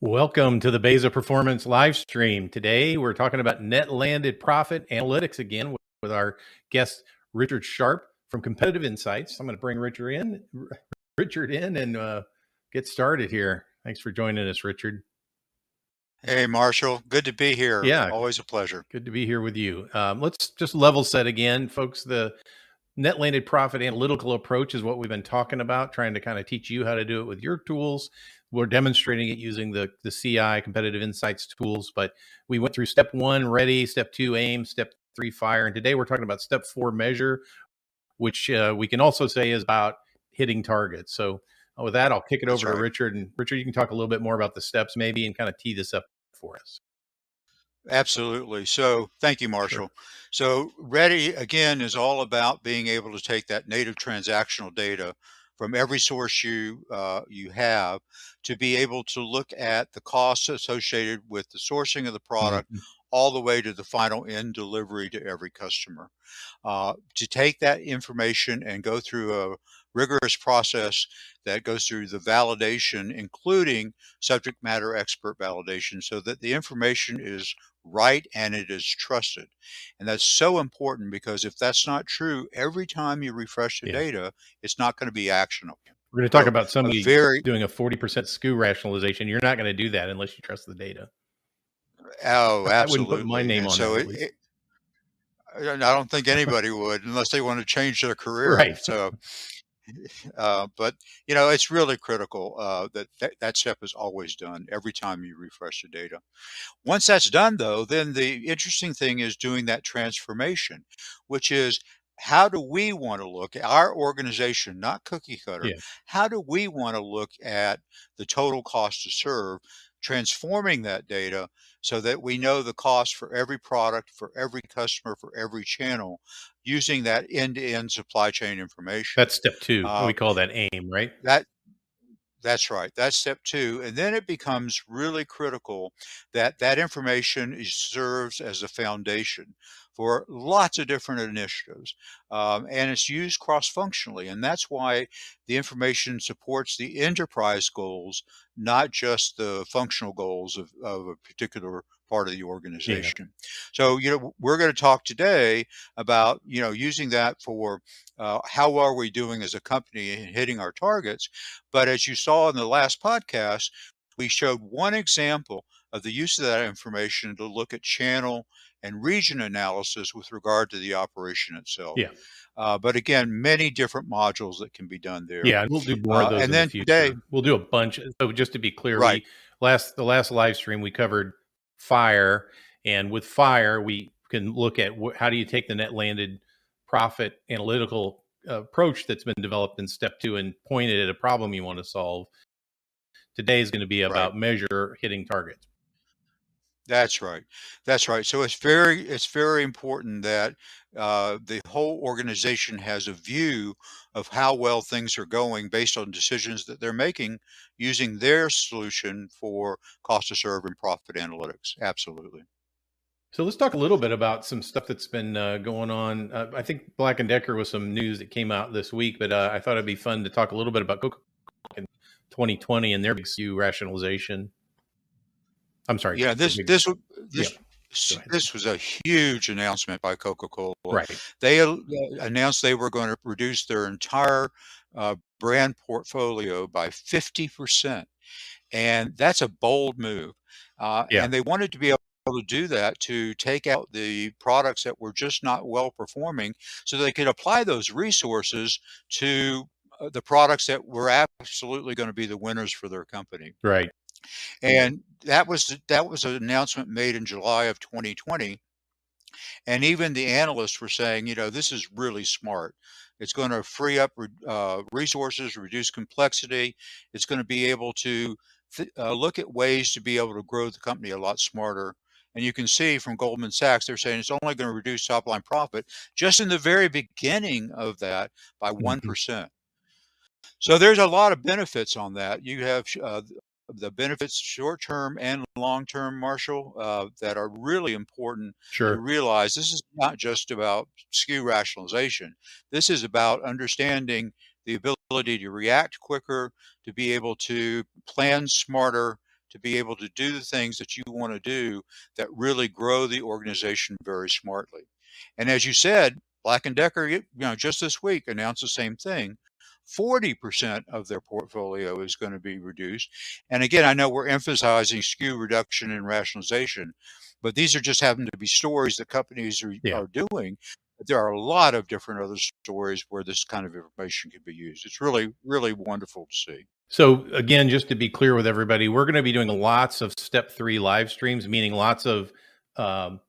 Welcome to the Beza Performance live stream. Today, we're talking about net landed profit analytics again with our guest, Richard Sharpe from Competitive Insights. I'm going to bring Richard in and get started here. Thanks for joining us, Richard. Hey, Marshall. Good to be here. Yeah. Always a pleasure. Good to be here with you. Let's just level set again, folks. The net landed profit analytical approach is what we've been talking about, trying to kind of teach you how to do it with your tools. We're demonstrating it using the CI Competitive Insights tools, but we went through step 1, ready, step 2, aim, step 3, fire. And today we're talking about step 4, measure, which we can also say is about hitting targets. So with that, I'll kick it over to Richard. And Richard, you can talk a little bit more about the steps maybe and kind of tee this up for us. Absolutely. So thank you, Marshall. Sure. So ready again is all about being able to take that native transactional data from every source you have to be able to look at the costs associated with the sourcing of the product all the way to the final end delivery to every customer. To take that information and go through a rigorous process that goes through the validation, including subject matter expert validation, so that the information is right and it is trusted. And that's so important because if that's not true, every time you refresh the data, it's not going to be actionable. We're going to talk about somebody doing a 40% SKU rationalization. You're not going to do that unless you trust the data. Oh, absolutely. I wouldn't put my name on that. I don't think anybody would unless they want to change their career. Right. So, but it's really critical that step is always done every time you refresh the data. Once that's done, though, then the interesting thing is doing that transformation, which is how do we want to look at our organization, not cookie cutter? Yeah. How do we want to look at the total cost to serve, transforming that data so that we know the cost for every product, for every customer, for every channel, using that end-to-end supply chain information. That's step 2. We call that aim, right? That's right. That's step 2. And then it becomes really critical that that information serves as a foundation for lots of different initiatives. And it's used cross-functionally. And that's why the information supports the enterprise goals, not just the functional goals of a particular part of the organization. So, we're going to talk today about, using that for how are we doing as a company in hitting our targets. But as you saw in the last podcast, we showed one example of the use of that information to look at channel and region analysis with regard to the operation itself. But again, many different modules that can be done there. Yeah, we'll do more of those in the future. Today, we'll do a bunch. So just to be clear, right. The last live stream we covered fire, and with fire we can look at how do you take the net landed profit analytical approach that's been developed in step 2 and point it at a problem you want to solve. Today is going to be about measure hitting targets. That's right. That's right. So it's very important that the whole organization has a view of how well things are going based on decisions that they're making using their solution for cost to serve and profit analytics. Absolutely. So let's talk a little bit about some stuff that's been going on. I think Black & Decker was some news that came out this week, but I thought it'd be fun to talk a little bit about Coca-Cola in 2020 and their big SKU rationalization. I'm sorry. Yeah, this was a huge announcement by Coca-Cola. Right. They announced they were going to reduce their entire brand portfolio by 50%. And that's a bold move. And they wanted to be able to do that to take out the products that were just not well performing so they could apply those resources to the products that were absolutely going to be the winners for their company. Right. And that was an announcement made in July of 2020. And even the analysts were saying, this is really smart. It's going to free up resources, reduce complexity. It's going to be able to look at ways to be able to grow the company a lot smarter. And you can see from Goldman Sachs, they're saying it's only going to reduce top line profit just in the very beginning of that by 1%. So there's a lot of benefits on that. You have the benefits short-term and long-term, Marshall, that are really important to Sure. realize. This is not just about SKU rationalization. This is about understanding the ability to react quicker, to be able to plan smarter, to be able to do the things that you want to do that really grow the organization very smartly. And as you said, Black & Decker, just this week announced the same thing. 40% of their portfolio is going to be reduced. And again, I know we're emphasizing SKU reduction and rationalization, but these are just happen to be stories that companies Yeah. are doing. But there are a lot of different other stories where this kind of information can be used. It's really, really wonderful to see. So again, just to be clear with everybody, we're going to be doing lots of step 3 live streams, meaning lots of um,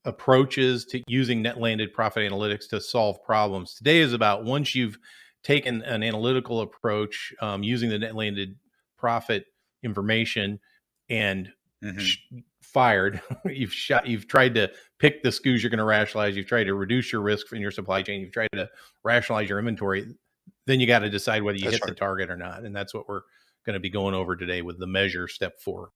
approaches to using net landed profit analytics to solve problems. Today is about once you've taken an analytical approach using the net landed profit information and Hmm. fired, you've tried to pick the SKUs you're going to rationalize, you've tried to reduce your risk in your supply chain, you've tried to rationalize your inventory. Then you got to decide whether you That's hit the right. target or not. And that's what we're going to be going over today with the measure step 4.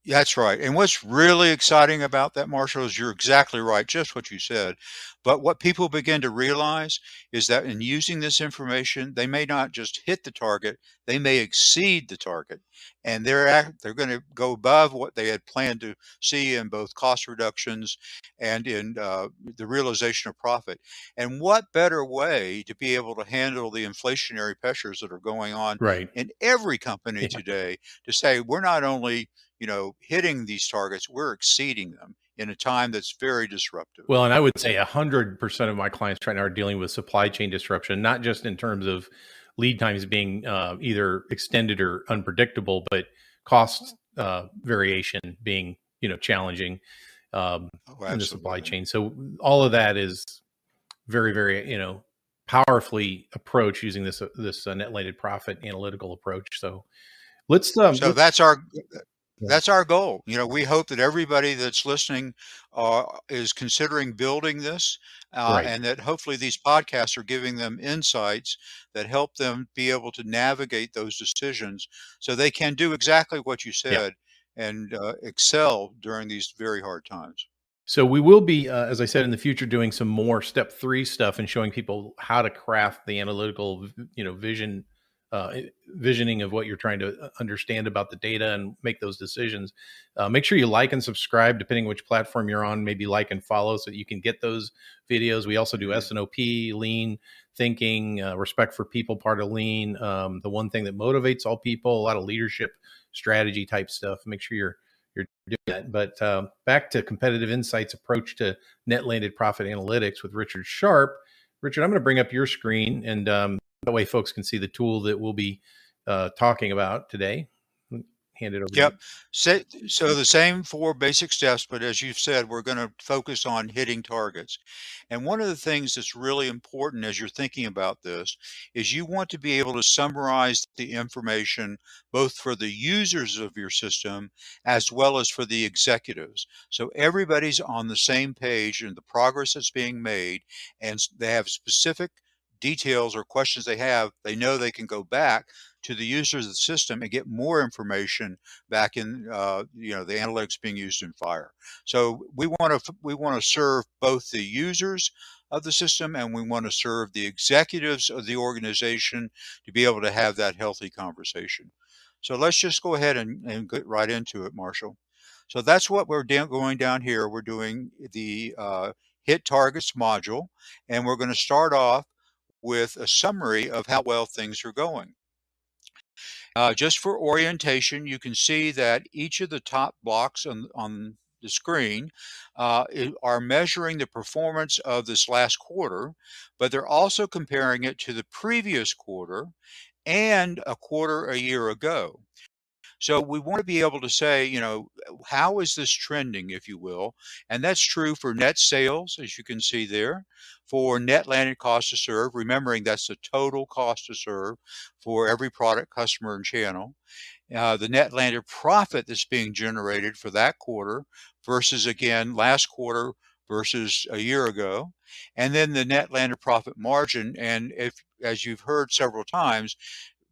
That's right. And what's really exciting about that, Marshall, is you're exactly right, just what you said. But what people begin to realize is that in using this information, they may not just hit the target, they may exceed the target. And they're going to go above what they had planned to see in both cost reductions and in the realization of profit. And what better way to be able to handle the inflationary pressures that are going on Right. in every company Yeah. today to say we're not only hitting these targets, we're exceeding them in a time that's very disruptive. Well, and I would say 100% of my clients right now are dealing with supply chain disruption, not just in terms of lead times being either extended or unpredictable, but cost variation being, challenging Oh, in the supply absolutely. chain. So all of that is very, very, powerfully approach using this net landed profit analytical approach. So So let's that's our goal. We hope that everybody that's listening is considering building this, right. and that hopefully these podcasts are giving them insights that help them be able to navigate those decisions so they can do exactly what you Yeah. said and excel during these very hard times. So we will be, as I said, in the future, doing some more step 3 stuff and showing people how to craft the analytical, visioning of what you're trying to understand about the data and make those decisions. Make sure you like and subscribe, depending which platform you're on. Maybe like and follow so that you can get those videos. We also do Mhm. S&OP, lean thinking, respect for people, part of lean. The one thing that motivates all people, a lot of leadership strategy type stuff. Make sure you're doing that. But back to competitive insights approach to net landed profit analytics with Richard Sharpe. Richard, I'm going to bring up your screen, and that way folks can see the tool that we'll be talking about today. Hand it over to you. Yep. So the same 4 basic steps, but as you've said, we're going to focus on hitting targets. And one of the things that's really important as you're thinking about this is you want to be able to summarize the information both for the users of your system as well as for the executives. So everybody's on the same page in the progress that's being made, and they have specific details or questions they have. They know they can go back to the users of the system and get more information back in the analytics being used in fire. So we want to serve both the users of the system, and we want to serve the executives of the organization to be able to have that healthy conversation. So let's just go ahead and get right into it, Marshall. So that's what we're going down here. We're doing the hit targets module, and we're going to start off with a summary of how well things are going. Just for orientation, you can see that each of the top blocks on the screen are measuring the performance of this last quarter, but they're also comparing it to the previous quarter and a quarter a year ago. So we want to be able to say, how is this trending, if you will? And that's true for net sales, as you can see there, for net landed cost to serve, remembering that's the total cost to serve for every product, customer, and channel. The net landed profit that's being generated for that quarter versus, again, last quarter versus a year ago. And then the net landed profit margin. And if, as you've heard several times,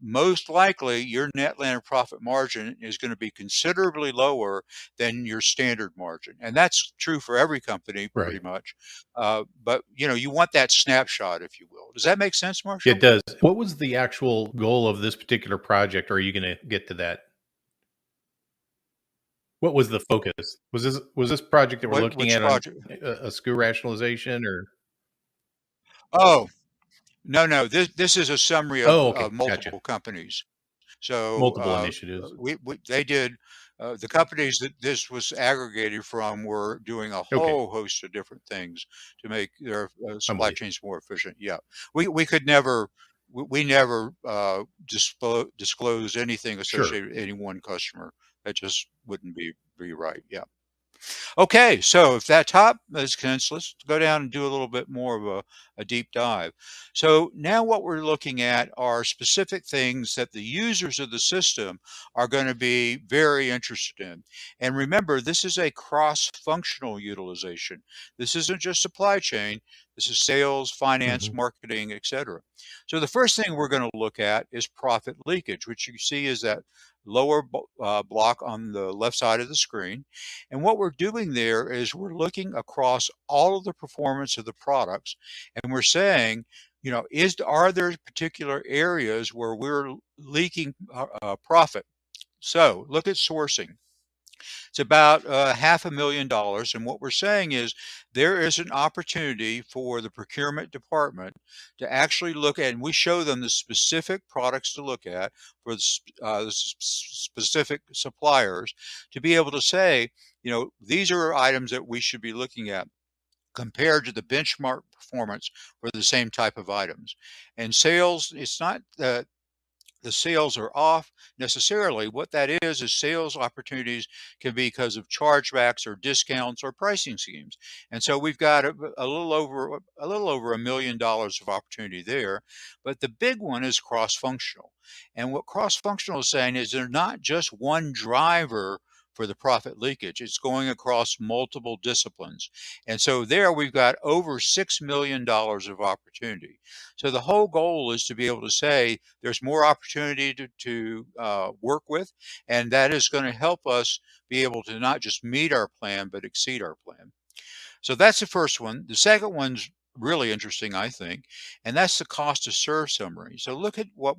most likely your net landed profit margin is going to be considerably lower than your standard margin. And that's true for every company Right. pretty much. But you want that snapshot, if you will. Does that make sense, It Marshall? does. What was the actual goal of this particular project? Or are you going to get to that? What was the focus? Was this project that we're looking Which at on project? a SKU rationalization or? Oh, no. This is a summary Oh, of okay. Gotcha. multiple companies. So Multiple initiatives. they did, the companies that this was aggregated from were doing a Okay. whole host of different things to make their I'm with supply you. chains more efficient. Yeah, we could never, we never disclose anything Sure. associated with any one customer. That just wouldn't be right. Yeah. Okay, so if that top makes sense, let's go down and do a little bit more of a deep dive. So now what we're looking at are specific things that the users of the system are going to be very interested in. And remember, this is a cross-functional utilization. This isn't just supply chain. This is sales, finance, Mhm. marketing, etc. So the first thing we're going to look at is profit leakage, which you see is that lower block on the left side of the screen. And what we're doing there is we're looking across all of the performance of the products, and we're saying, are there particular areas where we're leaking profit? So look at sourcing. It's about $500,000. And what we're saying is there is an opportunity for the procurement department to actually look at, and we show them the specific products to look at for the specific suppliers to be able to say, these are items that we should be looking at compared to the benchmark performance for the same type of items. And sales, it's not that the sales are off necessarily. What that is sales opportunities can be because of chargebacks or discounts or pricing schemes. And so we've got a little over $1 million of opportunity there. But the big one is cross-functional. And what cross-functional is saying is there's not just one driver for the profit leakage. It's going across multiple disciplines. And so there we've got over $6 million of opportunity. So the whole goal is to be able to say there's more opportunity to work with, and that is going to help us be able to not just meet our plan, but exceed our plan. So that's the first one. The second one's really interesting, I think, and that's the cost to serve summary. So look at what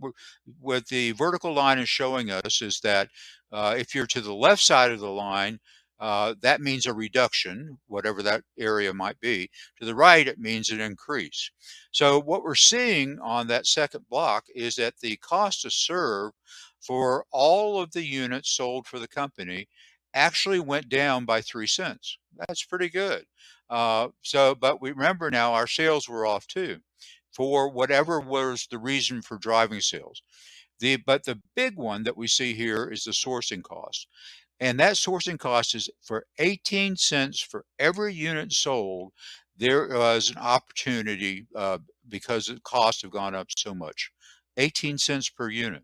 the vertical line is showing us is that if you're to the left side of the line, that means a reduction, whatever that area might be. To the right, it means an increase. So what we're seeing on that second block is that the cost to serve for all of the units sold for the company actually went down by 3 cents. That's pretty good. But we remember now our sales were off too, for whatever was the reason for driving sales. But the big one that we see here is the sourcing cost. And that sourcing cost is for 18 cents for every unit sold. There was an opportunity because the costs have gone up so much. 18 cents per unit.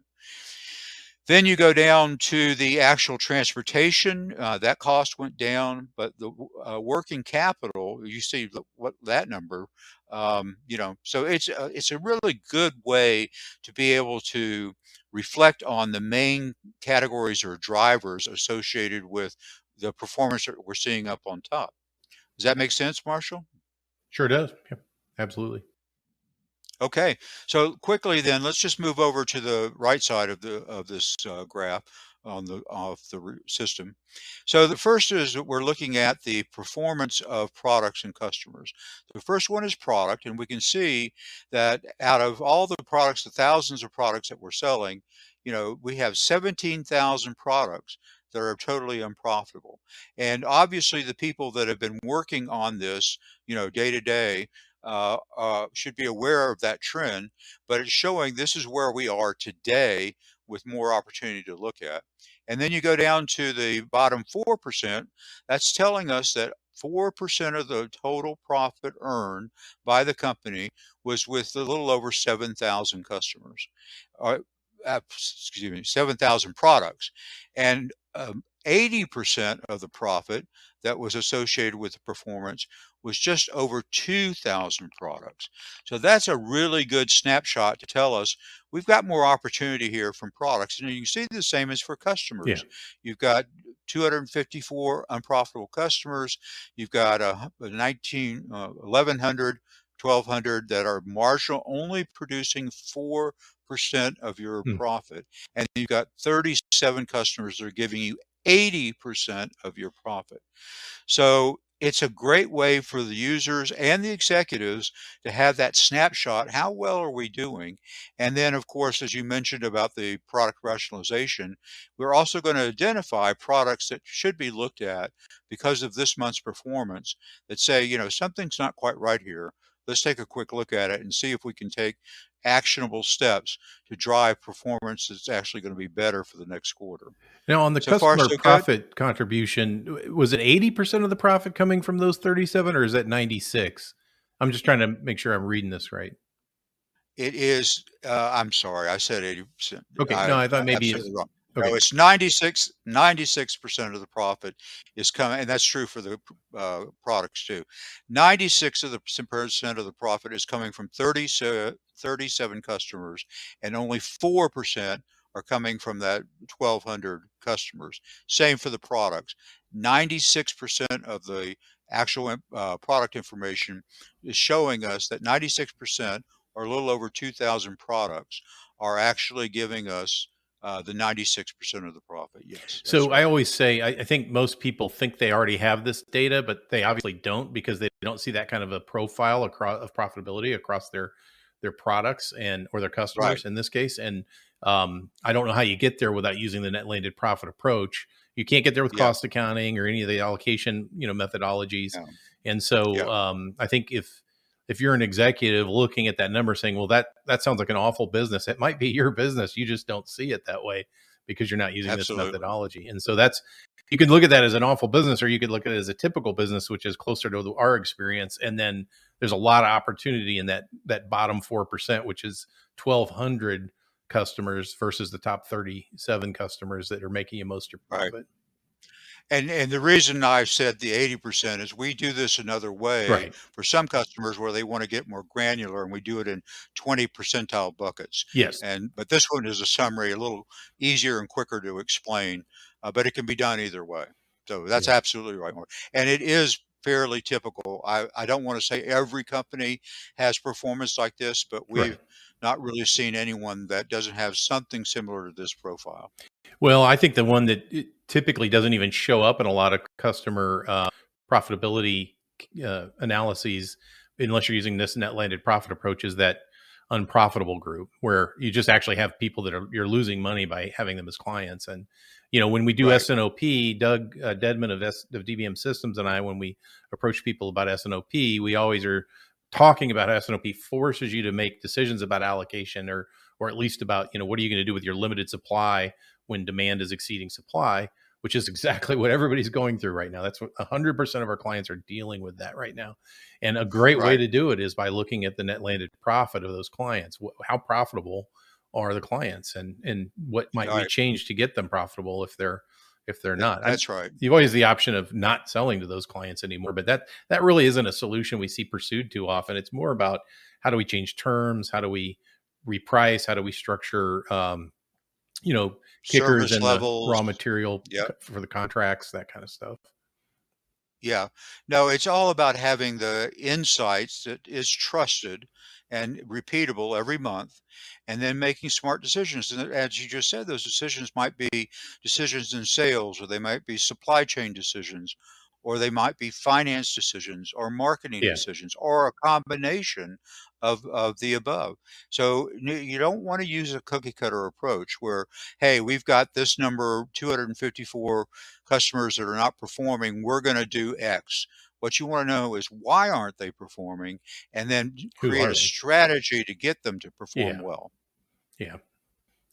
Then you go down to the actual transportation, that cost went down, but the working capital, you see what that number, so it's a really good way to be able to reflect on the main categories or drivers associated with the performance that we're seeing up on top. Does that make sense, Marshall? Sure does. Yeah, absolutely. Okay, so quickly then, let's just move over to the right side of this graph of the system. So the first is that we're looking at the performance of products and customers. The first one is product, and we can see that out of all the products, the thousands of products that we're selling, we have 17,000 products that are totally unprofitable. And obviously, the people that have been working on this, day to day, should be aware of that trend, but it's showing this is where we are today with more opportunity to look at. And then you go down to the bottom 4%, that's telling us that 4% of the total profit earned by the company was with a little over 7,000 customers, excuse me, 7,000 products. And 80% of the profit that was associated with the performance was just over 2,000 products. So that's a really good snapshot to tell us we've got more opportunity here from products. And you can see the same as for Yeah. customers. You've got 254 unprofitable customers. You've got 1,100, 1,200 that are marginal, only producing 4% of your Hmm. profit. And you've got 37 customers that are giving you 80% of your profit. So it's a great way for the users and the executives to have that snapshot. How well are we doing? And then, of course, as you mentioned about the product rationalization, we're also going to identify products that should be looked at because of this month's performance that say, something's not quite right here. Let's take a quick look at it and see if we can take actionable steps to drive performance that's actually going to be better for the next quarter. Now, on the So far, customer so good. profit contribution, was it 80% of the profit coming from those 37, or is that 96? I'm just trying to make sure I'm reading this right. It is, I'm sorry, I said 80%. Okay. No, I'm I thought maybe it's absolutely wrong. No, okay. it's 96% of the profit is coming, and that's true for the products too. 96 of the percent of the profit is coming from 37 customers, and only 4% are coming from that 1,200 customers. Same for the products. 96% of the actual product information is showing us that 96%, or a little over 2,000 products, are actually giving us the 96% of the profit. Yes, that's So I right. always say, I think most people think they already have this data, but they obviously don't, because they don't see that kind of a profile across of profitability across their products and or their Right. customers in this case. And I don't know how you get there without using the net landed profit approach. You can't get there with Yeah. cost accounting or any of the allocation, methodologies. Yeah. And so Yeah. I think if you're an executive looking at that number saying, well, that sounds like an awful business, it might be your business. You just don't see it that way because you're not using this Absolutely. methodology. And so that's, you can look at that as an awful business, or you could look at it as a typical business, which is closer to our experience. And then there's a lot of opportunity in that bottom 4%, which is 1,200 customers versus the top 37 customers that are making you most of your Right. profit. And the reason I've said the 80% is we do this another way Right. for some customers where they want to get more granular, and we do it in 20 percentile buckets. Yes. But this one is a summary, a little easier and quicker to explain, but it can be done either way. So that's Yeah. absolutely right, Mark. And it is fairly typical. I don't want to say every company has performance like this, but we've Right. not really seen anyone that doesn't have something similar to this profile. Well, I think the one that typically doesn't even show up in a lot of customer profitability analyses, unless you're using this net landed profit approach, is that unprofitable group where you just actually have people that you're losing money by having them as clients. And when we do Right. SNOP, Doug Dedman of DBM Systems and I, when we approach people about SNOP, we always are talking about how SNOP forces you to make decisions about allocation, or at least about what are you going to do with your limited supply when demand is exceeding supply, which is exactly what everybody's going through right now. That's what 100% of our clients are dealing with that right now. And a great way Right. to do it is by looking at the net landed profit of those clients. How profitable are the clients, and what might we Right. change to get them profitable if they're not? That's right. You've always the option of not selling to those clients anymore, but that really isn't a solution we see pursued too often. It's more about how do we change terms, how do we reprice, how do we structure kickers Service in the levels. raw material Yep. for the contracts, that kind of stuff. Yeah. No, it's all about having the insights that is trusted and repeatable every month, and then making smart decisions. And as you just said, those decisions might be decisions in sales, or they might be supply chain decisions, or they might be finance decisions, or marketing Yeah. decisions, or a combination of the above. So you don't want to use a cookie cutter approach where, hey, we've got this number 254 customers that are not performing, we're going to do X. What you want to know is why aren't they performing, and then Who create are a they? strategy to get them to perform Yeah. well. Yeah.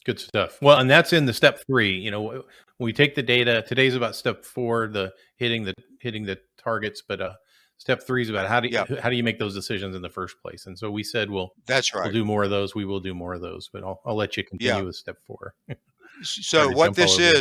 Good stuff. Well, and that's in the step 3. When we take the data, today's about step 4, the hitting the targets, but step 3 is about Yeah, how do you make those decisions in the first place. And so we said that's we'll right. do more of those. We will do more of those, but I'll let you Yeah. continue with step 4. So Trying to what jump all this over you.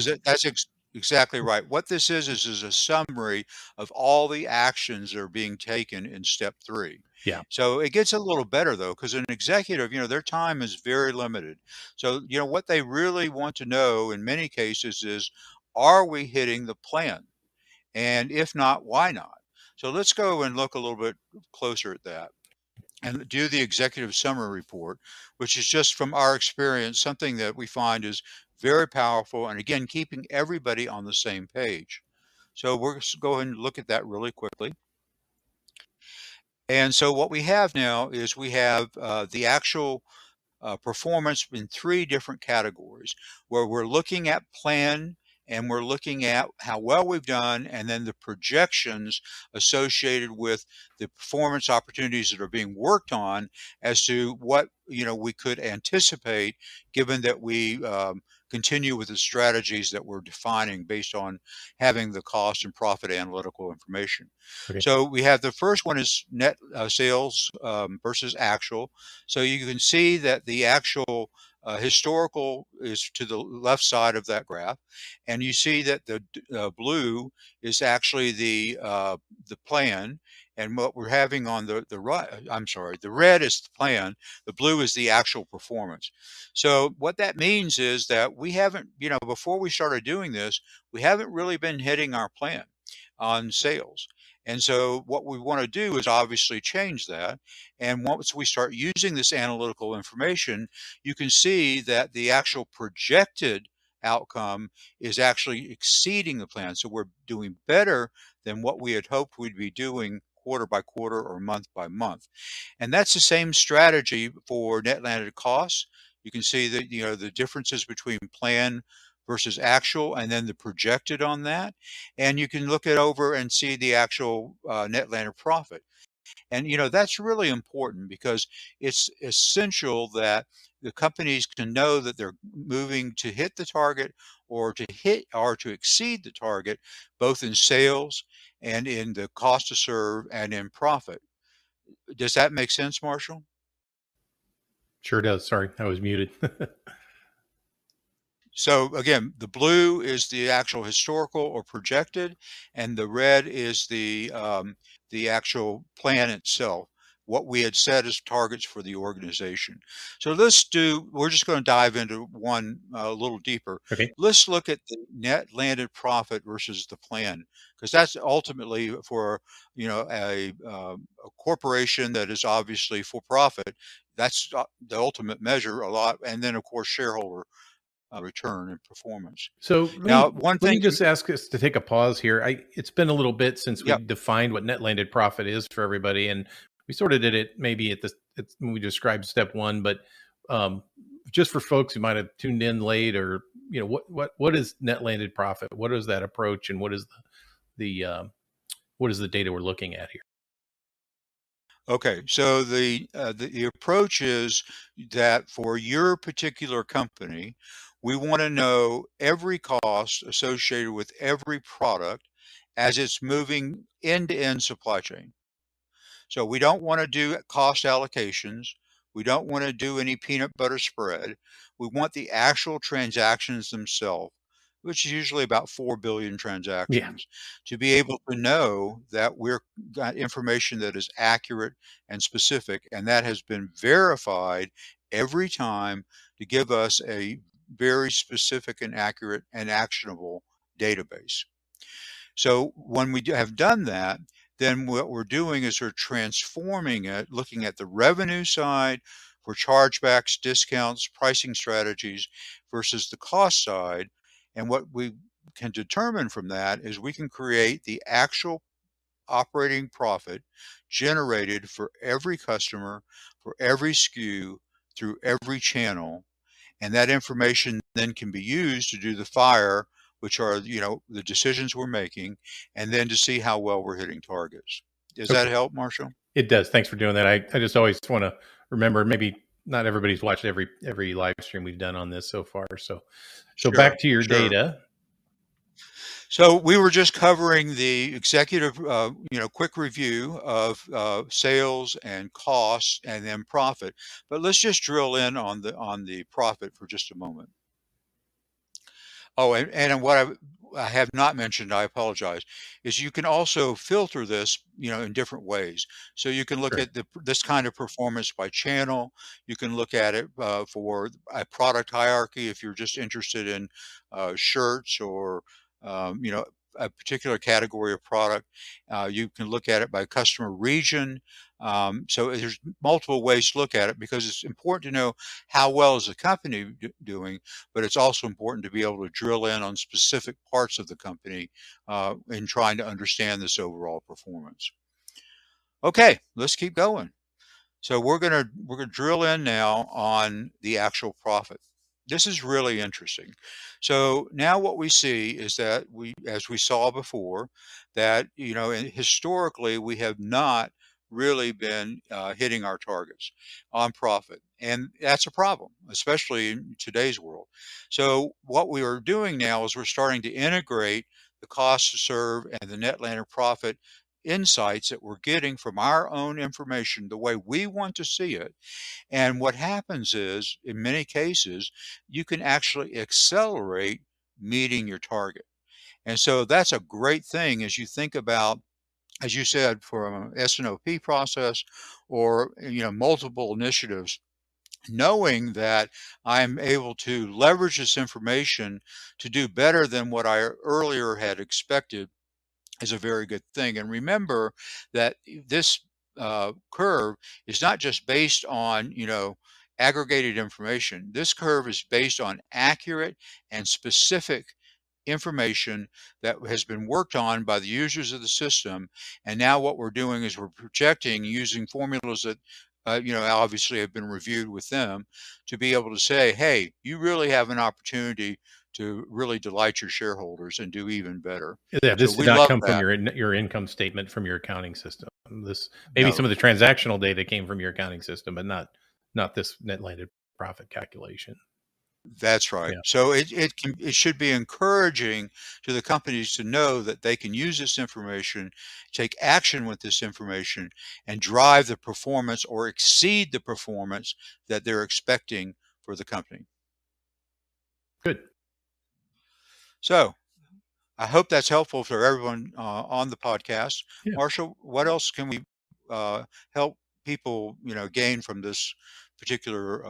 is, Exactly right. What this is a summary of all the actions that are being taken in step 3. Yeah. So it gets a little better though, because an executive, their time is very limited. So, what they really want to know in many cases is, are we hitting the plan? And if not, why not? So let's go and look a little bit closer at that and do the executive summary report, which is just from our experience, something that we find is very powerful. And again, keeping everybody on the same page. So we're going to go ahead and look at that really quickly. And so what we have now is we have the actual performance in 3 different categories where we're looking at plan and we're looking at how well we've done and then the projections associated with the performance opportunities that are being worked on as to what we could anticipate given that we continue with the strategies that we're defining based on having the cost and profit analytical information. Okay. So we have the first one is net sales versus actual. So you can see that the actual historical is to the left side of that graph, and you see that the blue is actually the plan, and what we're having on the right, I'm sorry, the red is the plan, the blue is the actual performance. So what that means is that we haven't, before we started doing this, we haven't really been hitting our plan on sales. And so what we want to do is obviously change that. And once we start using this analytical information, you can see that the actual projected outcome is actually exceeding the plan. So we're doing better than what we had hoped we'd be doing quarter by quarter or month by month. And that's the same strategy for net landed costs. You can see that, the differences between plan versus actual and then the projected on that. And you can look it over and see the actual net landed profit. And that's really important because it's essential that the companies can know that they're moving to hit the target or to hit or to exceed the target, both in sales and in the cost to serve and in profit. Does that make sense, Marshall? Sure does. Sorry, I was muted. So again, the blue is the actual historical or projected, and the red is the actual plan itself, what we had set as targets for the organization. So we're just going to dive into one a little deeper. Okay. Let's look at the net landed profit versus the plan, because that's ultimately for, a corporation that is obviously for profit. That's the ultimate measure a lot. And then of course, shareholder return and performance. So Now, one let me thing just ask us to take a pause here. It's been a little bit since we yep, defined what net landed profit is for everybody, and we sort of did it maybe when we described step 1, but um, just for folks who might have tuned in late, or what is net landed profit? What is that approach, and what is the data we're looking at here? okay. So the approach is that for your particular company, we want to know every cost associated with every product as it's moving end-to-end supply chain. So we don't want to do cost allocations. We don't want to do any peanut butter spread. We want the actual transactions themselves, which is usually about 4 billion Yeah. transactions, to be able to know that we're got information that is accurate and specific, and that has been verified every time to give us a very specific and accurate and actionable database. So when we have done that, then what we're doing is we're transforming it, looking at the revenue side for chargebacks, discounts, pricing strategies versus the cost side. And what we can determine from that is we can create the actual operating profit generated for every customer, for every SKU, through every channel, and that information then can be used to do the fire, which are the decisions we're making, and then to see how well we're hitting targets. Does that Okay. help, Marshall? It does. Thanks for doing that. I just always want to remember, maybe not everybody's watched every live stream we've done on this so far. So Sure, back to your sure. data. So we were just covering the executive, quick review of sales and costs and then profit. But let's just drill in on the profit for just a moment. Oh, and what I have not mentioned, I apologize, is you can also filter this, in different ways. So you can look Sure. at this kind of performance by channel. You can look at it for a product hierarchy if you're just interested in shirts or a particular category of product. You can look at it by customer region. So there's multiple ways to look at it because it's important to know how well is the company doing, but it's also important to be able to drill in on specific parts of the company in trying to understand this overall performance. Okay, let's keep going. So we're gonna drill in now on the actual profit. This is really interesting. So now what we see is that as we saw before, that historically we have not really been hitting our targets on profit, and that's a problem, especially in today's world. So what we are doing now is we're starting to integrate the cost to serve and the net landed profit insights that we're getting from our own information the way we want to see it. And what happens is, in many cases, you can actually accelerate meeting your target. And so that's a great thing as you think about, as you said, for an S&OP process or multiple initiatives. Knowing that I'm able to leverage this information to do better than what I earlier had expected is a very good thing. And remember that this curve is not just based on, aggregated information. This curve is based on accurate and specific information that has been worked on by the users of the system. And now what we're doing is we're projecting using formulas that, obviously have been reviewed with them to be able to say, hey, you really have an opportunity to really delight your shareholders and do even better. Yeah, So this did we not love come from that. your income statement from your accounting system. This maybe No, some of the transactional data came from your accounting system, but not this net landed profit calculation. that's right. Yeah. So it should be encouraging to the companies to know that they can use this information, take action with this information, and drive the performance or exceed the performance that they're expecting for the company. Good. So I hope that's helpful for everyone on the podcast. Yeah. Marshall, what else can we help people gain from this particular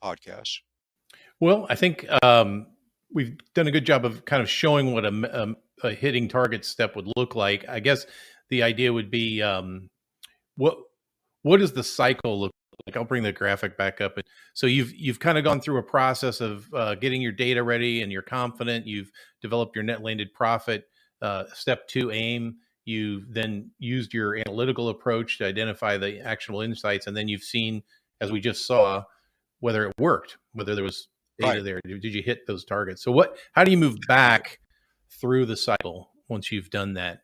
podcast? Well, I think we've done a good job of kind of showing what a hitting target step would look like. I guess the idea would be what what does the cycle look like? I'll bring the graphic back up. And so you've kind of gone through a process of getting your data ready, and you're confident. You've developed your net landed profit. Step two, aim. You then used your analytical approach to identify the actual insights, and then you've seen, as we just saw, whether it worked, whether there was data Right. there. Did you hit those targets? So what? How do you move back through the cycle once you've done that?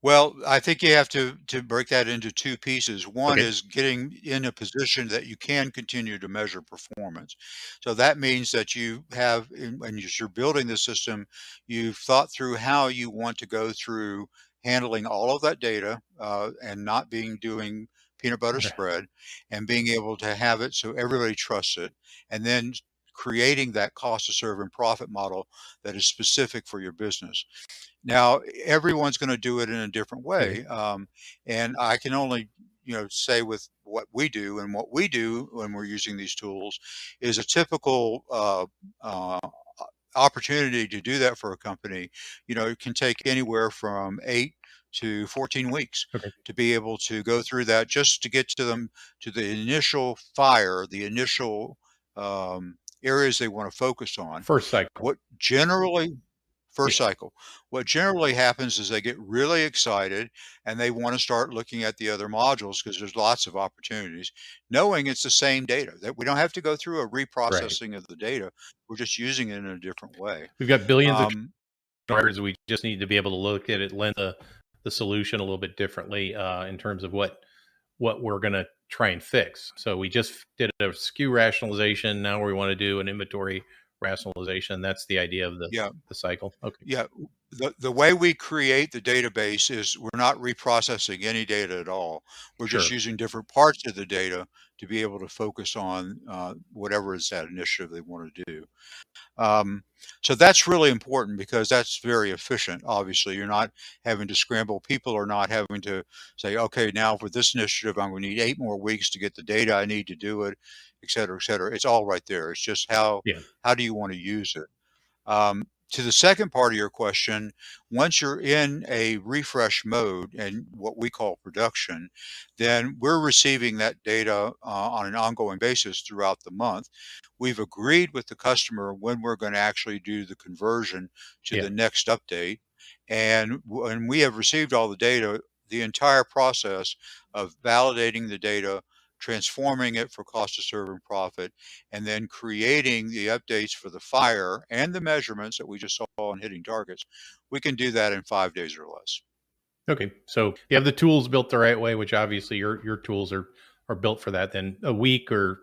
Well, I think you have to break that into two pieces. One Okay. is getting in a position that you can continue to measure performance. So that means that you have, when you're building the system, you've thought through how you want to go through handling all of that data and not doing peanut butter Okay. spread and being able to have it so everybody trusts it. And then creating that cost to serve and profit model that is specific for your business. Now, everyone's going to do it in a different Okay. way. And I can only, say with what we do, and what we do when we're using these tools is a typical uh, opportunity to do that for a company. It can take anywhere from 8 to 14 weeks Okay. to be able to go through that just to get to them to the initial fire, the initial areas they want to focus on. First cycle. What generally Yeah. First cycle. What generally happens is they get really excited and they want to start looking at the other modules because there's lots of opportunities, knowing it's the same data, that we don't have to go through a Right. reprocessing of the data. We're just using it in a different way. We've got billions of Um, drivers. We just need to be able to look at it, lend the solution a little bit differently in terms of what we're going to try and fix. So we just did a SKU rationalization. Now we want to do an inventory rationalization. That's the idea of yeah, the cycle. Okay. yeah. The way we create the database is we're not reprocessing any data at all. We're just Sure. using different parts of the data to be able to focus on whatever is that initiative they want to do. Um, so that's really important because that's very efficient. Obviously, you're not having to scramble. People are not having to say, okay, now for this initiative, I'm going to need 8 more weeks to get the data I need to do it, et cetera, et cetera. It's all right there. It's just Yeah. how do you want to use it? To the second part of your question, once you're in a refresh mode and what we call production, then we're receiving that data on an ongoing basis throughout the month. We've agreed with the customer when we're going to actually do the conversion to Yeah. the next update. And when we have received all the data, the entire process of validating the data, transforming it for cost to serve and profit, and then creating the updates for the fire and the measurements that we just saw on hitting targets, we can do that in 5 days or less. Okay. So you have the tools built the right way, which obviously your tools are built for that. Then a week or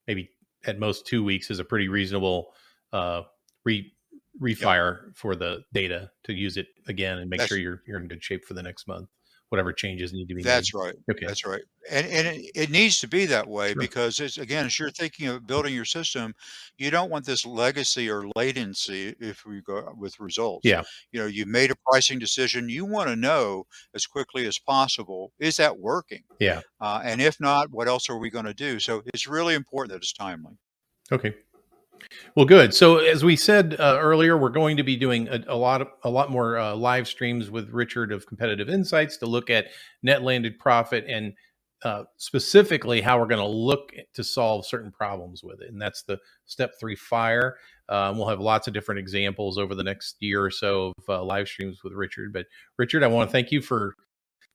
maybe at most 2 weeks is a pretty reasonable uh re Yep. refire for the data to use it again and make sure That's you're in good shape for the next month, whatever changes need to be made. That's right. Okay. That's right. And it needs to be that way Sure. because it's again, as you're thinking of building your system, you don't want this legacy or latency if we go with results. Yeah. You made a pricing decision. You want to know as quickly as possible, is that working? Yeah. And if not, what else are we going to do? So it's really important that it's timely. Okay. Well, good. So, as we said earlier, we're going to be doing a lot more live streams with Richard of Competitive Insights to look at net landed profit and specifically how we're going to look to solve certain problems with it. And that's the step 3 fire. We'll have lots of different examples over the next year or so of live streams with Richard. But Richard, I want to thank you for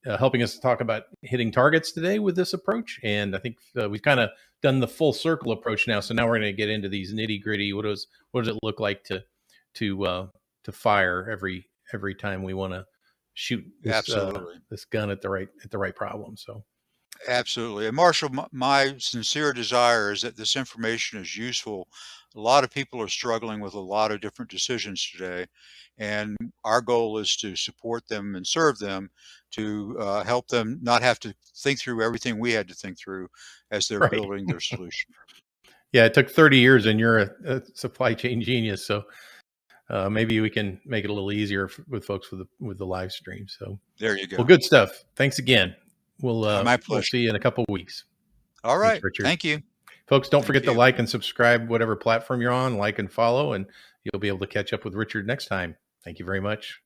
helping us talk about hitting targets today with this approach. And I think we've kind of done the full circle approach now. So now we're going to get into these nitty gritty. What does it look like to fire every time we want to shoot Absolutely. this gun at the right problem? So Absolutely. And Marshall, my sincere desire is that this information is useful. A lot of people are struggling with a lot of different decisions today, and our goal is to support them and serve them to help them not have to think through everything we had to think through as they're right, building their solution. yeah, it took 30 years, and you're a supply chain genius. So maybe we can make it a little easier with folks with the live stream. So There you well, go. good stuff. Thanks again. My We'll pleasure. see you in a couple of weeks. All Thanks, right. Richard. Thank you. Folks, don't Thank forget to you. like and subscribe, whatever platform you're on, like and follow, and you'll be able to catch up with Richard next time. Thank you very much.